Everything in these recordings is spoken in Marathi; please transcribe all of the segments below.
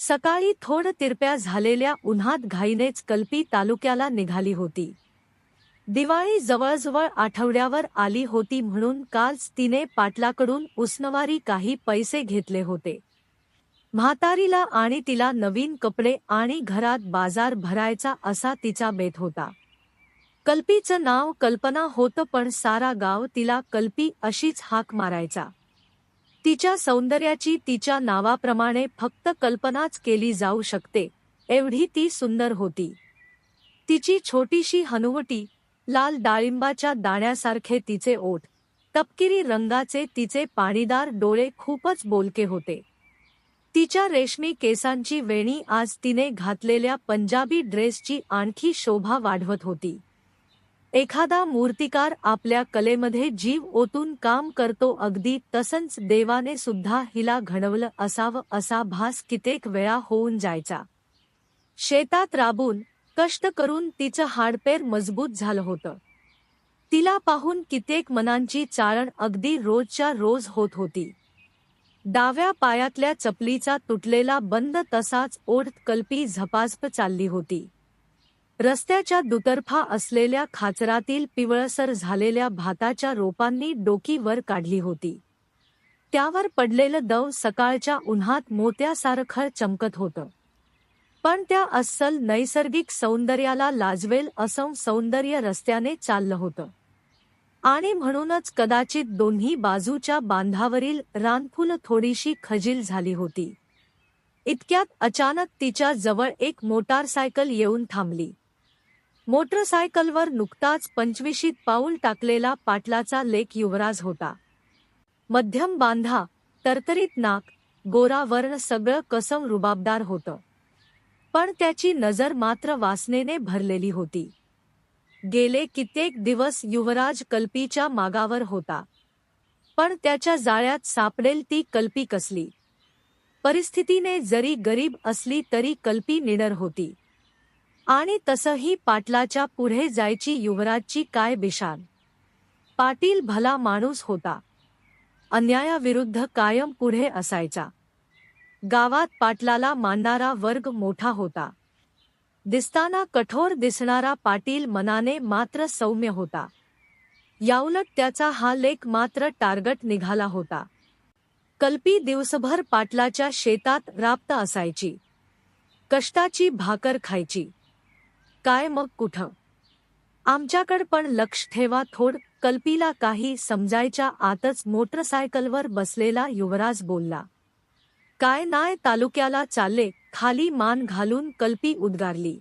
सकाळी थोड तिरप्या झालेल्या उन्हात घाईनेच कल्पी तालुक्याला निघाली होती. दिवाळी जवळजवळ आठवड्यावर आली होती म्हणून कालच तिने पाटलाकडून उसनवारी काही पैसे घेतले होते. म्हातारीला आणि तिला नवीन कपडे आणि घरात बाजार भरायचा असा तिचा बेत होता. कल्पीचं नाव कल्पना होतं पण सारा गाव तिला कल्पी अशीच हाक मारायचा. तिच्या सौंदर्याची तिच्या नावाप्रमाणे फक्त कल्पनाच केली जाऊ शकते, एवढी ती सुंदर होती. तिची छोटीशी हनुवटी, लाल डाळिंबाच्या दाण्यासारखे तिचे ओठ, तपकिरी रंगाचे तिचे पाणीदार डोळे खूपच बोलके होते. तिच्या रेशमी केसांची वेणी आज तिने घातलेल्या पंजाबी ड्रेसची आणखी शोभा वाढवत होती. एखादा मूर्तिकार आपल्या कलेमध्ये जीव ओतून काम करतो अगदी तसंच देवाने सुद्धा हिला घडवलं असावं असा भास कित्येक वेळा होऊन जायचा. शेतात राबून कष्ट करून तिचं हाडपेर मजबूत झालं होतं. तिला पाहून कित्येक मनांची चाळण अगदी रोजच्या रोज होत होती. डाव्या पायातल्या चपलीचा तुटलेला बंद तसाच ओढत कल्पी झपाझप चालली होती. रस्त्याच्या दुतर्फा असलेल्या खाचरातील पिवळसर झालेल्या भाताच्या रोपांनी डोकी वर काढली होती. त्यावर पडलेलं दव सकाळच्या उन्हात मोत्यासारखं चमकत होतं. पण त्या अस्सल नैसर्गिक सौंदर्याला लाजवेल असं सौंदर्य रस्त्याने चाललं होतं. आणि म्हणूनच कदाचित दोन्ही बाजूच्या बांधावरील रानफुलं थोडीशी खजील झाली होती. इतक्यात अचानक तिच्या जवळ एक मोटारसायकल येऊन थांबली. मोटरसायकलवर नुकताच 25शीत पाऊल टाकलेला पाटलाचा लेक युवराज होता. मध्यम बांधा, तरतरीत नाक, गोरा वर्ण सगळं कसम रुबाबदार होतं. पण त्याची नजर मात्र वासनेने भरलेली होती. गेले कित्येक दिवस युवराज कल्पीच्या मागावर होता. पण त्याच्या जाळ्यात सापडेल ती कल्पी कसली? परिस्थितीने जरी गरीब असली तरी कल्पी निडर होती. आणि तसंही पाटलाच्या पुढे जायची युवराजची काय बिशान. पाटील भला माणूस होता. अन्यायाविरुद्ध कायम पुढे असायचा. गावात पाटलाला मानणारा वर्ग मोठा होता. दिसताना कठोर दिसणारा पाटील मनाने मात्र सौम्य होता. याउलट त्याचा हा लेक मात्र टार्गट निघाला होता. कल्पी दिवसभर पाटलाच्या शेतात राबत असायची. कष्टाची भाकर खायची. काय मग कुठं? आमच्याकडं पण लक्ष ठेवा थोड. कल्पीला काही समजायच्या आतच मोटरसायकलवर बसलेला युवराज बोलला. काय नाय तालुक्याला चालले, खाली मान घालून कल्पी उद्गारली.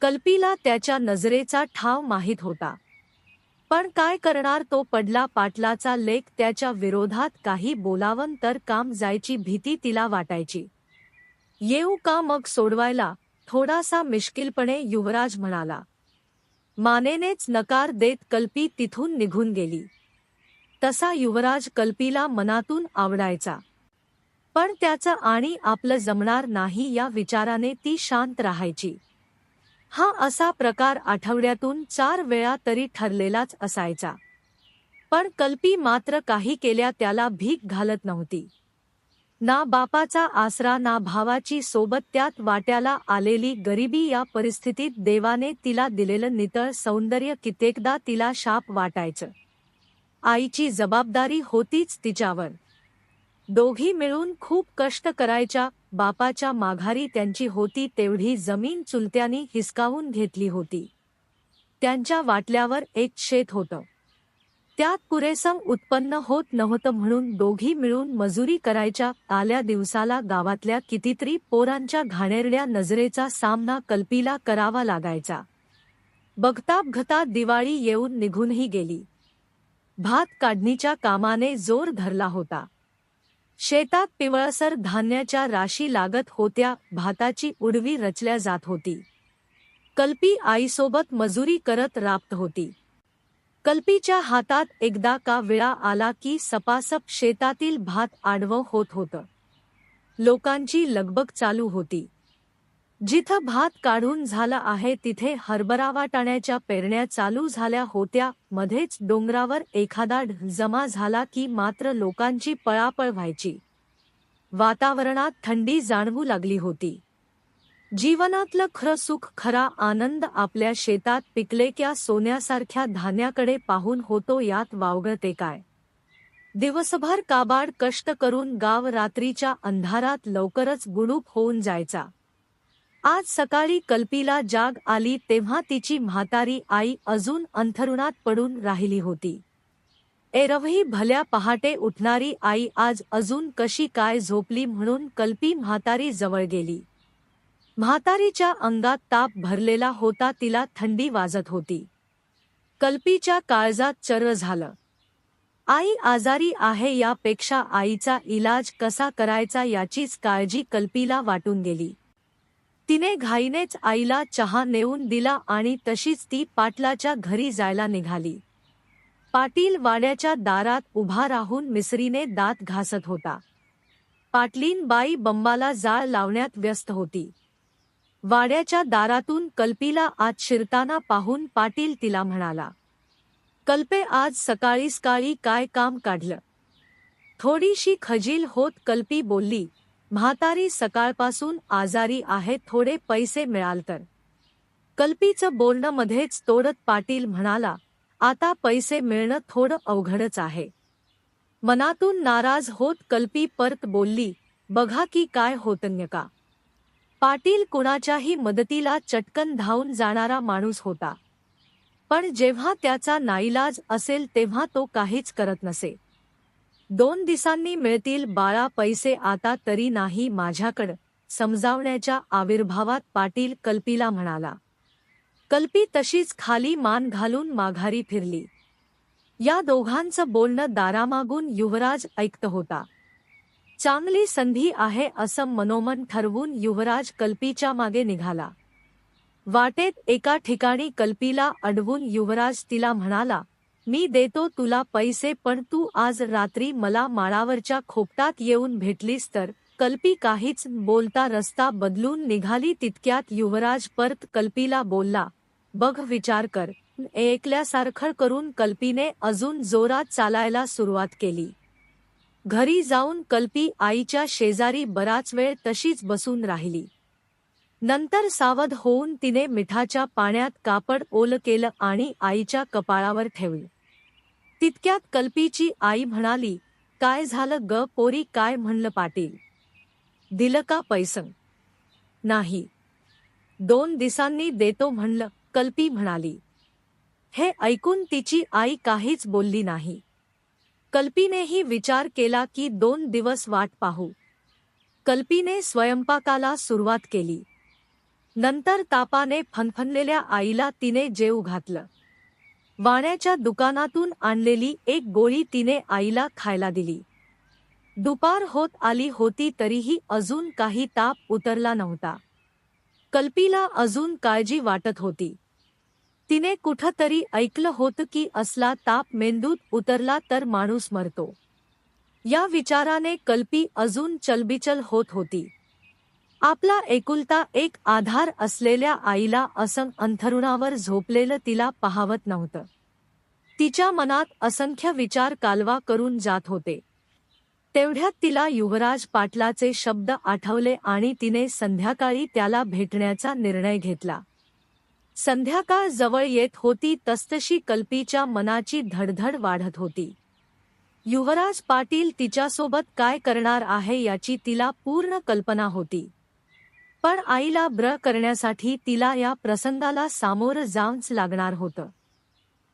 कल्पीला त्याच्या नजरेचा ठाव माहीत होता. पण काय करणार, तो पडला पाटलाचा लेक. त्याच्या विरोधात काही बोलावं तर काम जायची भीती तिला वाटायची. येऊ का मग सोडवायला? थोडासा मिश्किलपणे युवराज म्हणाला. मानेनेच नकार देत कल्पी तिथून निघून गेली. तसा युवराज कल्पीला मनातून आवडायचा. पण त्याचं आणि आपलं जमणार नाही या विचाराने ती शांत राहायची. हा असा प्रकार आठवड्यातून 4 वेळा तरी ठरलेलाच असायचा. पण कल्पी मात्र काही केल्या त्याला भीक घालत नव्हती. ना बापाचा आसरा ना भावाची सोबत, त्यात वाट्याला आलेली गरिबी. या परिस्थितीत देवाने तिला दिलेलं नितळ सौंदर्य कित्येकदा तिला शाप वाटायचं. आईची जबाबदारी होतीच तिच्यावर. दोघी मिळून खूप कष्ट करायच्या. बापाच्या माघारी त्यांची होती तेवढी जमीन चुलत्यांनी हिसकावून घेतली होती. त्यांच्या वाटल्यावर एक शेत होतं. त्यात पुरेसं उत्पन्न होत नव्हतं म्हणून दोघी मिळून मजुरी करायच्या. आल्या दिवसाला गावातल्या कितीतरी पोरांच्या घाणेरड्या नजरेचा सामना कल्पीला करावा लागायचा. बघता दिवाळी येऊन निघूनही गेली. भात काढणीच्या कामाने जोर धरला होता. शेतात पिवळसर धान्याच्या राशी लागत होत्या. भाताची उडवी रचल्या जात होती. कल्पी आईसोबत मजुरी करत राबत होती. कल्पीच्या हातात एकदा का विळा आला की सपासप शेतातील भात आडवं होत होतं. लोकांची लगबग चालू होती. जिथं भात काढून झाला आहे तिथे हरभरा वाटाण्याच्या पेरण्या चालू झाल्या होत्या. मध्येच डोंगरावर एखादा ढग जमा झाला की मात्र लोकांची पळापळ व्हायची. वातावरणात थंडी जाणवू लागली होती. जीवनातलं खरं सुख, खरा आनंद आपल्या शेतात पिकलेल्या सोन्यासारख्या धान्याकडे पाहून होतो. यात वावगते काय? दिवसभर काबाड कष्ट करून गाव रात्रीच्या अंधारात लवकरच गुडूप होऊन जायचा. आज सकाळी कल्पीला जाग आली तेव्हा तिची म्हातारी आई अजून अंथरुणात पडून राहिली होती. एरवी भल्या पहाटे उठणारी आई आज अजून कशी काय झोपली म्हणून कल्पी म्हातारी जवळ गेली. म्हातारीच्या अंगात ताप भरलेला होता, तिला थंडी वाजत होती. कल्पीच्या काळजात चर्र झालं. आई आजारी आहे यापेक्षा आईचा इलाज कसा करायचा याचीच काळजी कल्पीला वाटून गेली. तिने घाईनेच आईला चहा नेऊन दिला आणि तशीच ती पाटलाच्या घरी जायला निघाली. पाटील वाड्याच्या दारात उभा राहून मिसरीने दात घासत होता. पाटलीन बाई बंबाला जाळ लावण्यात व्यस्त होती. वाड्याच्या दारातून कल्पीला आत शिरताना पाहून पाटील तिला म्हणाला, कल्पे, आज सकाळी काय काम काढलं? थोडीशी खजील होत कल्पी बोलली, म्हातारी सकाळपासून आजारी आहे, थोडे पैसे मिळाल तर. कल्पीचं बोलणं मध्येच तोडत पाटील म्हणाला, आता पैसे मिळणं थोडं अवघडच आहे. मनातून नाराज होत कल्पी परत बोलली, बघा की काय होतंय का. पाटील कुणाच्याही मदतीला चटकन धावून जाणारा माणूस होता. पण जेव्हा त्याचा नाईलाज असेल तेव्हा तो काहीच करत नसे. 2 दिवसांनी मिळतील बाळा पैसे, आता तरी नाही माझ्याकडं, समजावण्याच्या आविर्भावात पाटील कल्पीला म्हणाला. कल्पी तशीच खाली मान घालून माघारी फिरली. या दोघांचं बोलणं दारामागून युवराज ऐकत होता. चांगली संधी आहे असं मनोमन ठरवून युवराज कल्पीच्या मागे निघाला. वाटेत एका ठिकाणी कल्पीला अडवून युवराज तिला म्हणाला, मी देतो तुला पैसे, पण तू आज रात्री मला माळावरच्या खोपटात येऊन भेटलीस तर. कल्पी काहीच बोलता रस्ता बदलून निघाली. तितक्यात युवराज परत कल्पीला बोलला, बघ विचार कर. ऐकल्यासारखं करून कल्पीने अजून जोरात चालायला सुरुवात केली. घरी जाऊन कल्पी आईच्या शेजारी बराच वेळ तशीच बसून राहिली. नंतर सावध होऊन तिने मिठाच्या पाण्यात कापड ओलं केलं आणि आईच्या कपाळावर ठेवलं. तितक्यात कल्पीची आई म्हणाली, काय झालं ग पोरी, काय म्हणलं पाटील? दिलं का पैसं? नाही, 2 दिवसांनी देतो म्हणलं, कल्पी म्हणाली. हे ऐकून तिची आई काहीच बोलली नाही. कल्पीनेही विचार केला की 2 दिवस वाट पाहू. कल्पीने स्वयंपाकाला सुरुवात केली. नंतर तापाने फणफणलेल्या आईला तिने जेवू घातलं. वाण्याच्या दुकानातून आणलेली एक गोळी तिने आईला खायला दिली. दुपार होत आली होती तरीही अजून काही ताप उतरला नव्हता. कल्पीला अजून काळजी वाटत होती. तिने कुठंतरी ऐकलं होतं की असला ताप मेंदूत उतरला तर माणूस मरतो. या विचाराने कल्पी अजून चलबिचल होत होती. आपला एकुलता एक आधार असलेल्या आईला असं अंथरुणावर झोपलेलं तिला पाहावत नव्हतं. तिच्या मनात असंख्य विचार कालवा करून जात होते. तेवढ्यात तिला युवराज पाटलाचे शब्द आठवले आणि तिने संध्याकाळी त्याला भेटण्याचा निर्णय घेतला. संध्याकाळ जवळ येत होती तसतशी कल्पीच्या मनाची धडधड वाढत होती. युवराज पाटील तिच्यासोबत काय करणार आहे याची तिला पूर्ण कल्पना होती. पण आईला ब्र करण्यासाठी तिला या प्रसंगाला सामोरं जावंच लागणार होतं.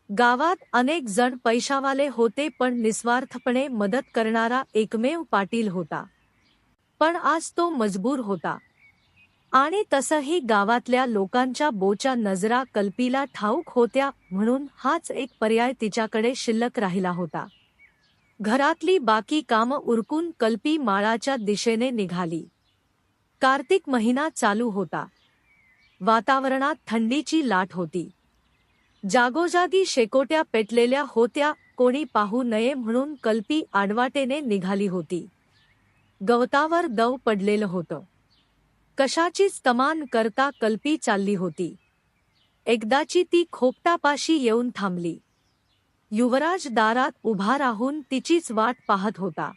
गावात अनेक जण पैशावाले होते पण निस्वार्थपणे मदत करणारा एकमेव पाटील होता. पण आज तो मजबूर होता. आणि तसंही गावातल्या लोकांच्या बोच्या नजरा कल्पीला ठाऊक होत्या म्हणून हाच एक पर्याय तिच्याकडे शिल्लक राहिला होता. घरातली बाकी कामं उरकून कल्पी माळाच्या दिशेने निघाली. कार्तिक महिना चालू होता. वातावरणात थंडीची लाट होती. जागोजागी शेकोट्या पेटलेल्या होत्या. कोणी पाहू नये म्हणून कल्पी आडवाटेने निघाली होती. गवतावर दव पडलेलं होतं. कशाचीच तमान करता कल्पी चालली होती. एकदाची ती खोपटापाशी येऊन थांबली. युवराज दारात उभा राहून तिचीच वाट पाहत होता.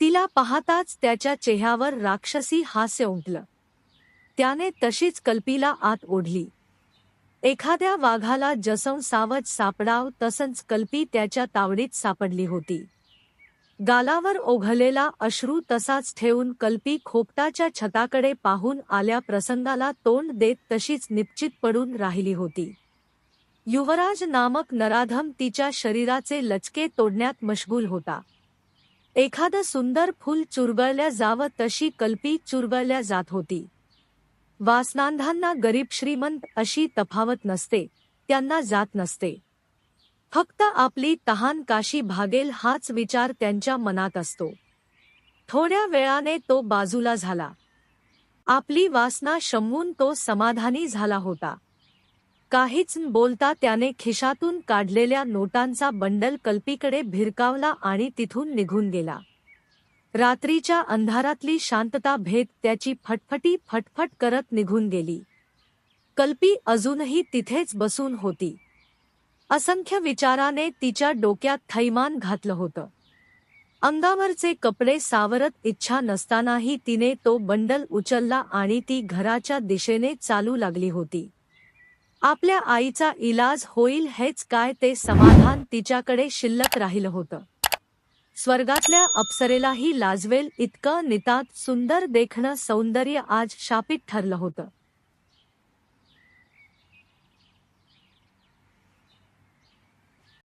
तिला पाहताच त्याच्या चेहऱ्यावर राक्षसी हास्य उमटलं. त्याने तशीच कल्पीला आत ओढली. एखाद्या वाघाला जसं सावज सापडाव तसंच कल्पी त्याच्या तावडीत सापडली होती. गालावर ओघळलेला अश्रू तसाच ठेवून कल्पी खोपटाच्या छताकडे पाहून आल्या प्रसंगाला तोंड देत तशीच निपचित पडून राहिली होती. युवराज नामक नराधम तिच्या शरीराचे लचके तोडण्यात मशगूल होता. एखादं सुंदर फूल चुरगळल्या जावं तशी कल्पी चुरगळल्या जात होती. वासनांधांना गरीब श्रीमंत अशी तफावत नसते, त्यांना जात नसते. फक्त आपली तहान काशी भागेल हाच विचार त्यांच्या मनात असतो. थोड्या वेळाने तो बाजूला झाला. आपली वासना शमवून तो समाधानी झाला होता. काहीच न बोलता त्याने खिशातून काढलेल्या नोटांचा बंडल कल्पीकडे भिरकावला आणि तिथून निघून गेला. रात्रीच्या अंधारातली शांतता भेद त्याची फटफटी फटफट करत निघून गेली. कल्पी अजूनही तिथेच बसून होती. असंख्य विचाराने तिच्या डोक्यात थैमान घातलं होतं. अंगावरचे कपडे सावरत इच्छा नसतानाही तिने तो बंडल उचलला आणि ती घराच्या दिशेने चालू लागली होती. आपल्या आईचा इलाज होईल हेच काय ते समाधान तिच्याकडे शिल्लक राहिलं होतं. स्वर्गातल्या अप्सरेलाही लाजवेल इतकं नितांत सुंदर देखणं सौंदर्य आज शापित ठरलं होतं.